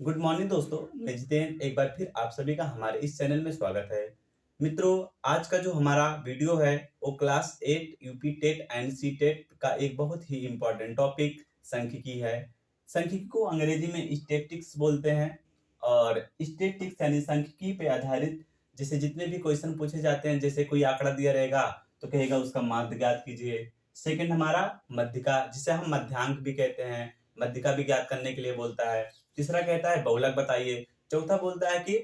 Good morning दोस्तों, मैं जितेन एक बार फिर आप सभी का हमारे इस चैनल में स्वागत है। मित्रों, आज का जो हमारा वीडियो है वो class 8 UP TET and C TET का एक बहुत ही इम्पोर्टेंट टॉपिक सांख्यिकी है। सांख्यिकी को अंग्रेजी में स्टैटिस्टिक्स बोलते हैं और स्टैटिस्टिक्स यानी सांख्यिकी पे आधारित जैसे जितने भी क्वेश्चन पूछे जाते हैं, जैसे कोई आंकड़ा दिया रहेगा तो कहेगा उसका माध्य ज्ञात कीजिए। सेकंड हमारा मध्यिका, जिसे हम मध्यांक भी कहते हैं, मध्यिका भी ज्ञात करने के लिए बोलता है। तीसरा कहता है बहुलक बताइए। चौथा बोलता है कि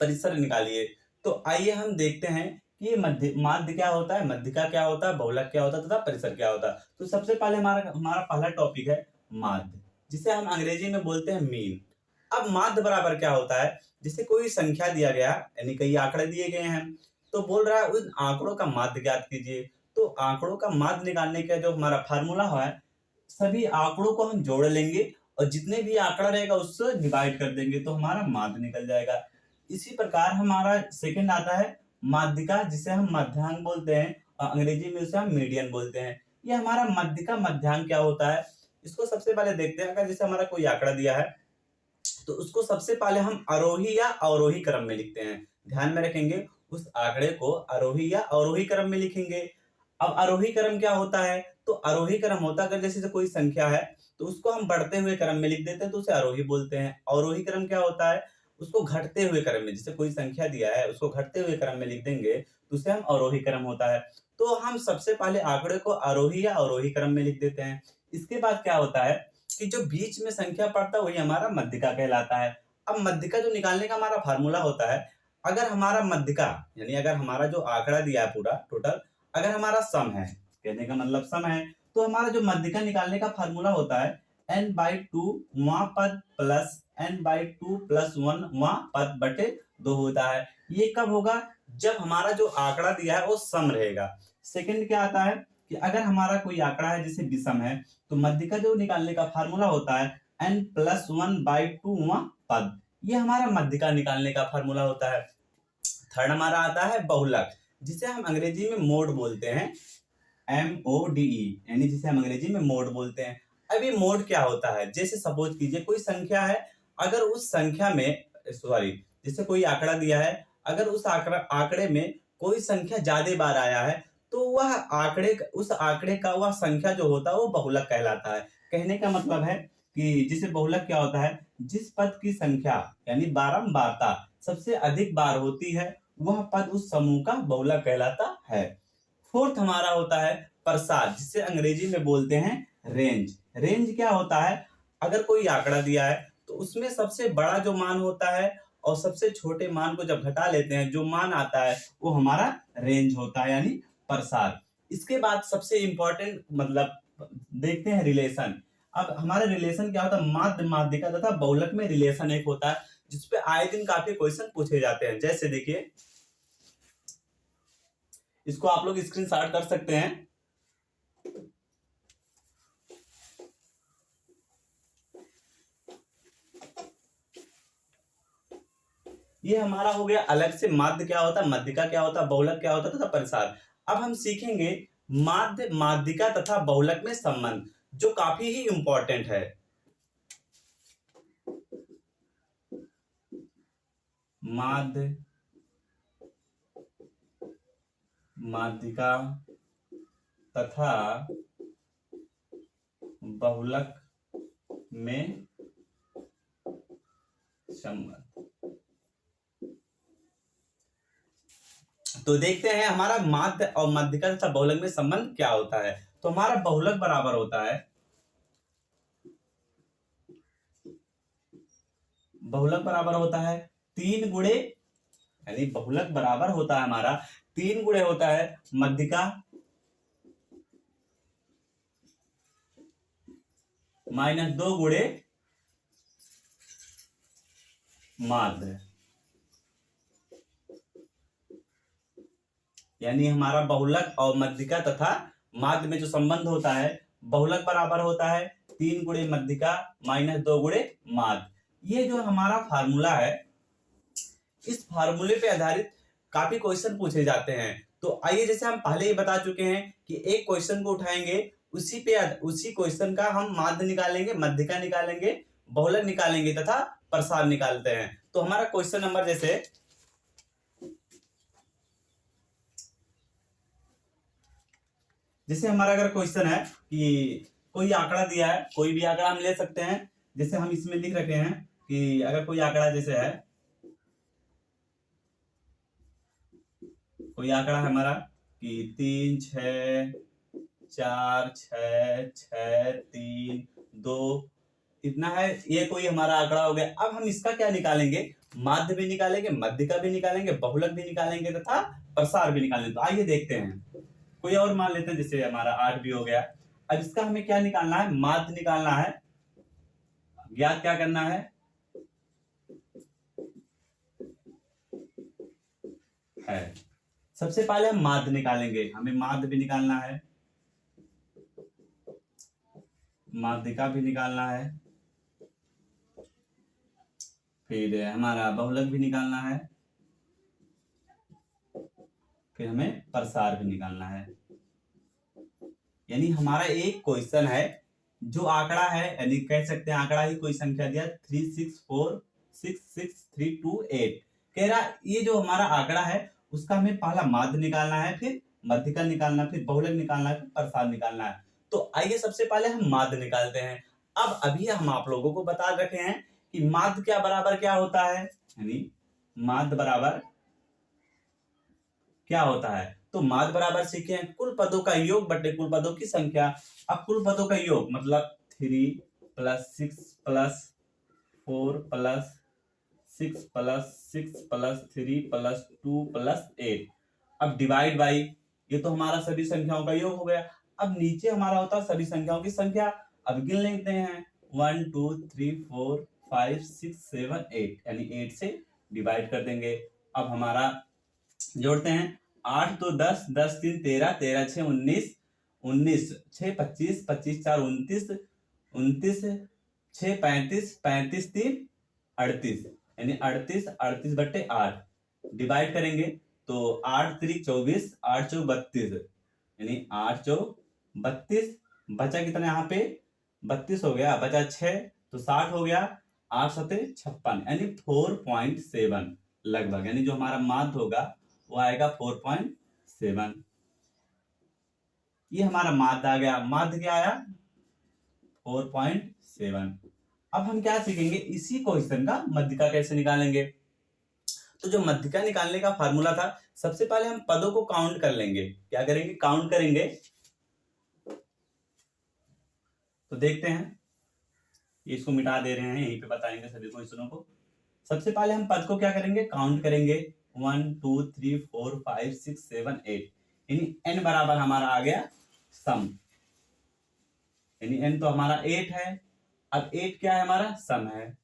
परिसर निकालिए। तो आइए हम देखते हैं कि ये माध्य क्या होता है, मध्यिका क्या होता है, बहुलक क्या होता है तथा परिसर क्या होता है। तो सबसे पहले हमारा हमारा पहला टॉपिक है माध्य, जिसे हम अंग्रेजी में बोलते हैं मीन। अब माध्य बराबर क्या होता है, जैसे कोई संख्या दिया गया यानी कई आंकड़े दिए गए हैं तो बोल रहा है उन आंकड़ों का माध्य ज्ञात कीजिए। तो आंकड़ों का माध्य निकालने का जो हमारा फार्मूला है, सभी आंकड़ों को हम जोड़ लेंगे और जितने भी आंकड़ा रहेगा उससे डिवाइड कर देंगे तो हमारा माध्य निकल जाएगा। इसी प्रकार हमारा सेकंड आता है माध्यिका, जिसे हम मध्यांक बोलते हैं और अंग्रेजी में उसे हम मीडियन बोलते हैं। ये हमारा मध्यिका मध्यांक क्या होता है, इसको सबसे पहले देखते हैं। अगर जैसे हमारा कोई आंकड़ा दिया है तो उसको सबसे पहले हम आरोही या अवरोही क्रम में लिखते हैं। ध्यान में रखेंगे, उस आंकड़े को आरोही या अवरोही क्रम में लिखेंगे। अब आरोही क्रम क्या होता है, तो आरोही क्रम होता है अगर जैसे कोई संख्या है तो उसको हम बढ़ते हुए क्रम में लिख देते हैं तो उसे आरोही बोलते हैं। अवरोही क्रम क्या होता है, उसको घटते हुए क्रम में, जैसे कोई संख्या दिया है उसको घटते हुए क्रम में लिख देंगे तो उसे हम अवरोही क्रम होता है। तो हम सबसे पहले आंकड़े को आरोही या अवरोही क्रम में लिख देते हैं। इसके बाद क्या होता है कि जो बीच में संख्या पड़ता है वही हमारा मध्यिका कहलाता है। अब मध्यिका जो निकालने का हमारा फार्मूला होता है, अगर हमारा मध्यिका यानी अगर हमारा जो आंकड़ा दिया है पूरा टोटल, अगर हमारा सम है, कहने का मतलब सम है, तो हमारा जो मध्यिका निकालने का फार्मूला होता है n/2 वां पद प्लस n/2 + 1 वां पद बटे 2 होता है। ये कब होगा, जब हमारा जो आंकड़ा दिया है वो सम रहेगा। सेकंड क्या आता है कि अगर हमारा कोई आंकड़ा है जैसे विषम है तो मध्यिका जो निकालने का फार्मूला होता है n+1/2 वां पद। ये हमारा मध्यिका निकालने का फार्मूला होता है। थर्ड हमारा आता है बहुलक, जिसे हम अंग्रेजी में मोड बोलते हैं, MODE, यानी जिसे हम अंग्रेजी में मोड बोलते हैं। अब ये मोड क्या होता है, जैसे सपोज कीजिए कोई संख्या है, अगर उस संख्या में सॉरी जैसे कोई आंकड़ा दिया है, अगर उस आंकड़े में कोई संख्या ज्यादा बार आया है तो वह उस आंकड़े का वह संख्या जो होता है वो बहुलक कहलाता है। कहने का मतलब है कि जिसे बहुलक क्या होता है, जिस पद की संख्या यानी बारंबारता सबसे अधिक बार होती है वह पद उस समूह का बहुलक कहलाता है। फोर्थ हमारा होता है प्रसार, जिसे अंग्रेजी में बोलते हैं रेंज। रेंज क्या होता है, अगर कोई आंकड़ा दिया है तो उसमें सबसे बड़ा जो मान होता है और सबसे छोटे मान को जब घटा लेते हैं जो मान आता है वो हमारा रेंज होता है, यानी प्रसार। इसके बाद सबसे इंपॉर्टेंट मतलब देखते हैं रिलेशन। अब हमारे रिलेशन क्या होता है, माध्य माध्यिका तथा बहुलक में रिलेशन एक होता है जिसपे आए दिन काफी क्वेश्चन पूछे जाते हैं। जैसे देखिए, इसको आप लोग स्क्रीनशॉट कर सकते हैं। ये हमारा हो गया अलग से माध्य क्या होता है, मध्यिका क्या होता है, बहुलक क्या होता है तथा परिसार। अब हम सीखेंगे माध्य माध्यिका तथा बहुलक में संबंध, जो काफी ही इंपॉर्टेंट है। माध्य माध्यिका तथा बहुलक में संबंध। तो देखते हैं हमारा माध्य और मध्यिका तथा बहुलक में संबंध क्या होता है। तो हमारा बहुलक बराबर होता है, बहुलक बराबर होता है 3 गुणे, यानी बहुलक बराबर होता है हमारा 3 गुणे होता है मध्यिका -2 गुणे माध्य। यानी हमारा बहुलक और मध्यिका तथा माध्य में जो संबंध होता है, बहुलक बराबर होता है 3 गुणे मध्यिका -2 गुणे माध्य। ये जो हमारा फार्मूला है, इस फार्मूले पे आधारित काफी क्वेश्चन पूछे जाते हैं। तो आइए, जैसे हम पहले ही बता चुके हैं कि एक क्वेश्चन को उठाएंगे, उसी क्वेश्चन का हम माध्य निकालेंगे, मध्यिका निकालेंगे, बहुलक निकालेंगे तथा प्रसार निकालते हैं। तो हमारा क्वेश्चन नंबर जैसे हमारा अगर क्वेश्चन है कि कोई आंकड़ा दिया है, कोई भी आंकड़ा हम ले सकते हैं। जैसे हम इसमें लिख रखे हैं कि अगर कोई आंकड़ा जैसे है, कोई आंकड़ा है हमारा कि 3 6 4 6 6 3 2 इतना है, ये कोई हमारा आंकड़ा हो गया। अब हम इसका क्या निकालेंगे, माध्य भी निकालेंगे, मध्यिका भी निकालेंगे, बहुलक भी निकालेंगे तथा प्रसार भी निकालेंगे। तो आइए देखते हैं, कोई और मान लेते हैं, जैसे हमारा 8 भी हो गया। अब इसका हमें क्या निकालना है, माध्य निकालना है। ज्ञात क्या करना है सबसे पहले हम माध्य निकालेंगे, हमें माध्य भी निकालना है, माध्यिका भी निकालना है, फिर हमारा बहुलक भी निकालना है, फिर हमें प्रसार भी निकालना है। यानी हमारा एक क्वेश्चन है जो आंकड़ा है, यानी कह सकते हैं आंकड़ा ही कोई संख्या दिया 3646632 कह रहा, ये जो हमारा आंकड़ा है उसका हमें पहला माध्य निकालना है, फिर मध्यिका निकालना, फिर बहुलक निकालना है, फिर प्रसार निकालना है। तो आइए सबसे पहले हम माध्य निकालते हैं। अब अभी हम आप लोगों को बता रखे हैं कि माध्य क्या बराबर क्या होता है, यानी माध्य बराबर क्या होता है। तो माध्य बराबर सीखे हैं कुल पदों का योग बटे कुल पदों की संख्या। अब कुल पदों का योग मतलब 3 + 6 + 4 + 6 + 6 + 3 + 2 + 8। अब डिवाइड बाई, ये तो हमारा सभी संख्याओं का योग हो गया। अब नीचे हमारा होता है सभी संख्याओं की संख्या। अब गिन लेते हैं 1 2 3 4 5 6 7 8, यानी 8 से डिवाइड कर देंगे। अब हमारा जोड़ते हैं 8 2 10 10 3 13 13 6 19 19 6 25 25 4 29 29 6 35 35 3 38, यानी 38 38 बटे 8 डिवाइड करेंगे तो 8 3 24 8 4 32, यानी 8 4 32, बचा कितना यहाँ पे 32 हो गया, बचा 6 तो 60 हो गया, 8 7 56, यानी 4.7 लगभग, यानी जो हमारा माध्य होगा वो आएगा 4.7। ये हमारा माध्य आ गया। माध्य क्या आया 4.7। अब हम क्या सीखेंगे, इसी क्वेश्चन का मध्यिका कैसे निकालेंगे। तो जो मध्यिका निकालने का फार्मूला था, सबसे पहले हम पदों को काउंट कर लेंगे। क्या करेंगे, काउंट करेंगे। तो देखते हैं, इसको मिटा दे रहे हैं, यहीं पे बताएंगे सभी क्वेश्चनों को। सबसे पहले हम पद को क्या करेंगे, काउंट करेंगे 1 2 3 4 5 6 7 8, यानी n बराबर हमारा आ गया सम, यानी n तो हमारा 8 है। अब 8 क्या है हमारा सम है।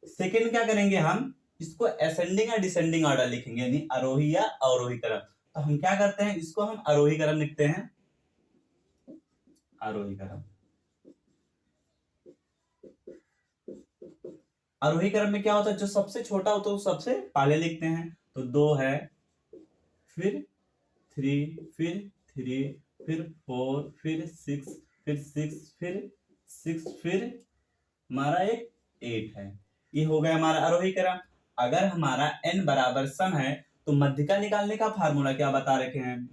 सेकंड क्या करेंगे, हम इसको असेंडिंग या डिसेंडिंग ऑर्डर लिखेंगे, यानी आरोही या अवरोही क्रम। तो हम क्या करते हैं, इसको हम आरोही क्रम लिखते हैं, आरोही क्रम। आरोही क्रम में क्या होता है, जो सबसे छोटा होता है वो सबसे पहले लिखते हैं। तो 2 है, फिर 3, फिर 3, फिर 4, फिर 6, फिर 6, फिर 6, फिर हमारा एक 8 है। ये हो गया हमारा आरोही क्रम। अगर हमारा n बराबर सम है तो मध्यिका निकालने का फार्मूला क्या बता रखे हैं,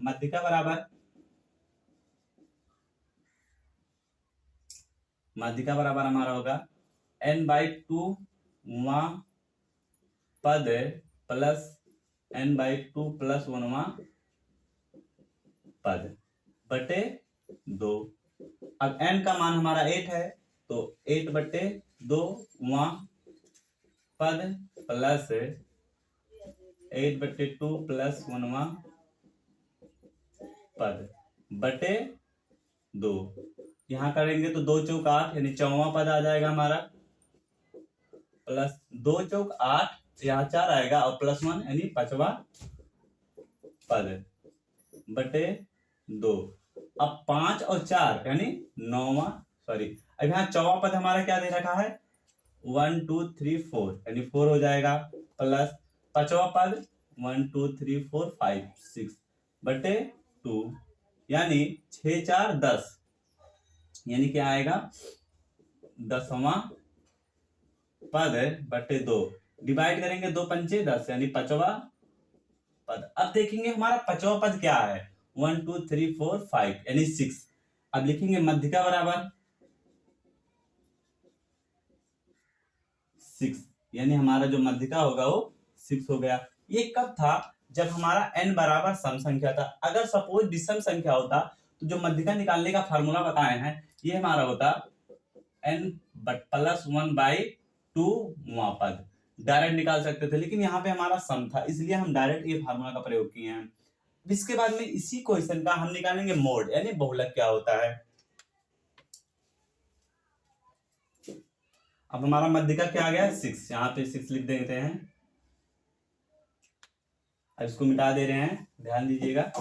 मध्यिका बराबर हमारा होगा n/2 पद प्लस n/2 + 1वां पद बटे 2। अब n का मान हमारा 8 है, तो 8 बटे 2 पद प्लस 8 बटे 2 + 1वां पद बटे 2। यहाँ करेंगे तो 2 चौक 8, यानी 4वां पद आ जाएगा हमारा, प्लस 2 चौक 8, यहाँ 4 आएगा और +1, यानी 5वां पद बटे 2। अब 5 और 4 यानी 9वां, सॉरी अब यहाँ 4वां पद हमारा क्या दे रखा है 1 2 3 4, यानी 4 हो जाएगा, प्लस 5वां पद 1 2 3 4 5 6 बटे 2, यानी 6 4 10, यानी क्या आएगा 10वां पद बटे 2, डिवाइड करेंगे 2 पंचे 10 यानी 5वां पद। अब देखेंगे हमारा 5वां पद क्या है, 1 2 3 4 5 यानी 6। अब लिखेंगे मध्यिका बराबर 6 यानी हमारा जो मध्यिका होगा वो 6 हो गया। ये कब था, जब हमारा n बराबर सम संख्या था। अगर सपोज विषम संख्या होता तो जो मध्यिका निकालने का फार्मूला बताए हैं ये हमारा होता n प्लस 1/2 पद, डायरेक्ट निकाल सकते थे, लेकिन यहाँ पे हमारा सम था इसलिए हम डायरेक्ट ये फार्मूला का प्रयोग किए हैं। इसके बाद में इसी क्वेश्चन का हम निकालेंगे मोड यानी बहुलक क्या होता है। अब हमारा मध्यिका क्या आ गया 6, यहाँ पे 6 लिख देते हैं। अब इसको मिटा दे रहे हैं, ध्यान दीजिएगा।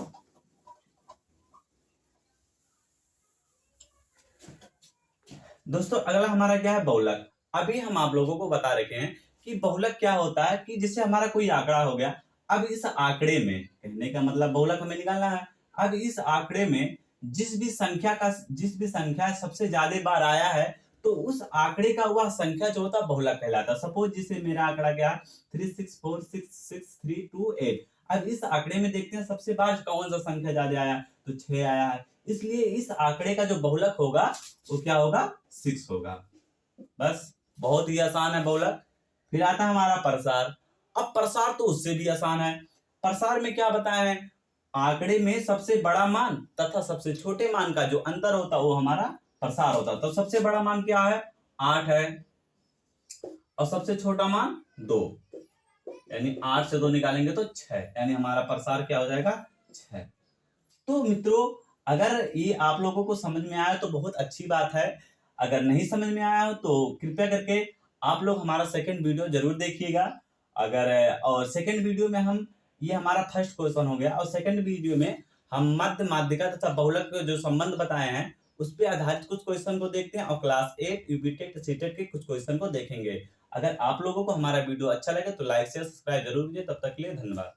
दोस्तों अगला हमारा क्या है बहुलक। अभी हम आप लोगों को बता रखे हैं कि बहुलक क्या होता है, कि जैसे हमारा कोई आंकड़ा हो गया, अब इस आंकड़े में, कहने का मतलब बहुलक हमें निकालना है, अब इस आंकड़े में जिस भी संख्या सबसे ज्यादा बार आया है तो उस आंकड़े का वह संख्या जो होता है बहुलक कहलाता है। सपोज जैसे मेरा आंकड़ा क्या 3646632 अब इस आंकड़े में देखते हैं सबसे बार कौन सा संख्या ज्यादा आया, तो 6 आया है, इसलिए इस आंकड़े का जो बहुलक होगा वो क्या होगा 6 होगा। बस बहुत ही आसान है बहुलक। फिर आता है हमारा प्रसार। अब प्रसार तो उससे भी आसान है। प्रसार में क्या बताया है, आंकड़े में सबसे बड़ा मान तथा सबसे छोटे मान का जो अंतर होता है वो हमारा प्रसार होता है। तो सबसे बड़ा मान क्या है 8 है और सबसे छोटा मान 2, यानी 8 से 2 निकालेंगे तो 6, यानी हमारा प्रसार क्या हो जाएगा 6। तो मित्रों अगर ये आप लोगों को समझ में आया तो बहुत अच्छी बात है, अगर नहीं समझ में आया हो तो कृपया करके आप लोग हमारा सेकंड वीडियो जरूर देखिएगा। और सेकंड वीडियो में हम, ये हमारा फर्स्ट क्वेश्चन हो गया, और सेकंड वीडियो में हम मध्य माध्यिका तथा बहुलक के जो संबंध बताए हैं उस पर आधारित कुछ क्वेश्चन को देखते हैं और क्लास 8 यूपी टेट सीटेट के कुछ क्वेश्चन को देखेंगे। अगर आप लोगों को हमारा वीडियो अच्छा लगे तो लाइक शेयर सब्सक्राइब जरूर कीजिए। तब तक के लिए धन्यवाद।